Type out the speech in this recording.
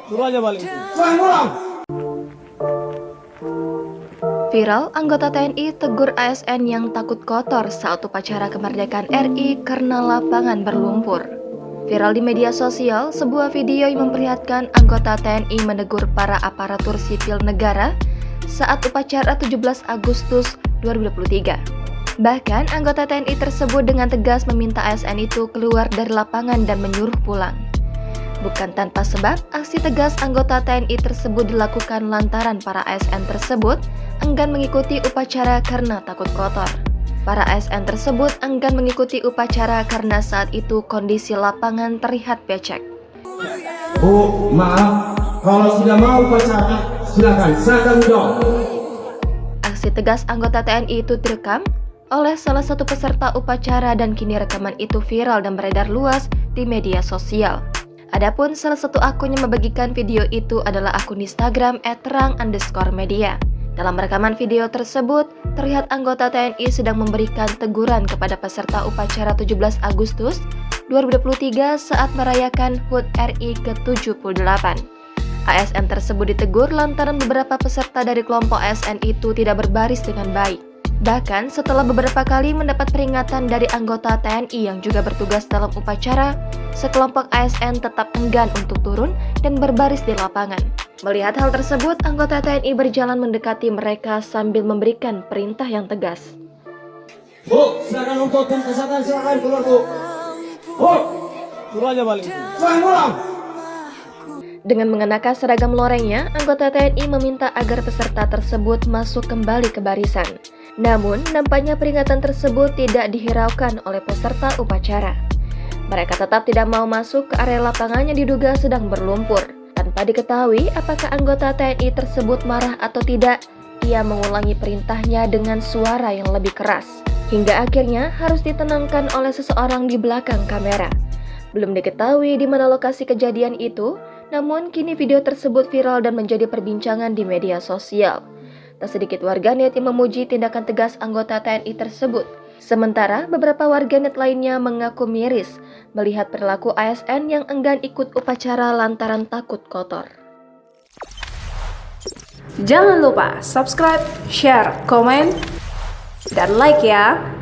Suruh aja balik. Viral, anggota TNI tegur ASN yang takut kotor saat upacara kemerdekaan RI karena lapangan berlumpur. Viral di media sosial, sebuah video yang memperlihatkan anggota TNI menegur para aparatur sipil negara saat upacara 17 Agustus 2023. Bahkan, anggota TNI tersebut dengan tegas meminta ASN itu keluar dari lapangan dan menyuruh pulang. Bukan tanpa sebab, aksi tegas anggota TNI tersebut dilakukan lantaran para ASN tersebut enggan mengikuti upacara karena takut kotor. Para ASN tersebut enggan mengikuti upacara karena saat itu kondisi lapangan terlihat becek. Bu, maaf, kalau sudah mau upacara, silakan, saya tanggung jawab. Aksi tegas anggota TNI itu direkam oleh salah satu peserta upacara dan kini rekaman itu viral dan beredar luas di media sosial. Adapun salah satu akun yang membagikan video itu adalah akun Instagram @terang_media. Dalam rekaman video tersebut, terlihat anggota TNI sedang memberikan teguran kepada peserta upacara 17 Agustus 2023 saat merayakan HUT RI ke-78. ASN tersebut ditegur lantaran beberapa peserta dari kelompok ASN itu tidak berbaris dengan baik. Bahkan setelah beberapa kali mendapat peringatan dari anggota TNI yang juga bertugas dalam upacara, sekelompok ASN tetap enggan untuk turun dan berbaris di lapangan. Melihat hal tersebut, anggota TNI berjalan mendekati mereka sambil memberikan perintah yang tegas. Bu, silakan untuk tim kesehatan, silakan keluar, Bu. Bu, Suruh aja balik. silakan pulang. Dengan mengenakan seragam lorengnya, anggota TNI meminta agar peserta tersebut masuk kembali ke barisan. Namun, nampaknya peringatan tersebut tidak dihiraukan oleh peserta upacara. Mereka tetap tidak mau masuk ke area lapangan yang diduga sedang berlumpur. Tanpa diketahui apakah anggota TNI tersebut marah atau tidak, ia mengulangi perintahnya dengan suara yang lebih keras. Hingga akhirnya harus ditenangkan oleh seseorang di belakang kamera. Belum diketahui di mana lokasi kejadian itu, namun kini video tersebut viral dan menjadi perbincangan di media sosial. Tak sedikit warganet yang memuji tindakan tegas anggota TNI tersebut. Sementara beberapa warganet lainnya mengaku miris melihat perilaku ASN yang enggan ikut upacara lantaran takut kotor. Jangan lupa subscribe, share, komen, dan like ya!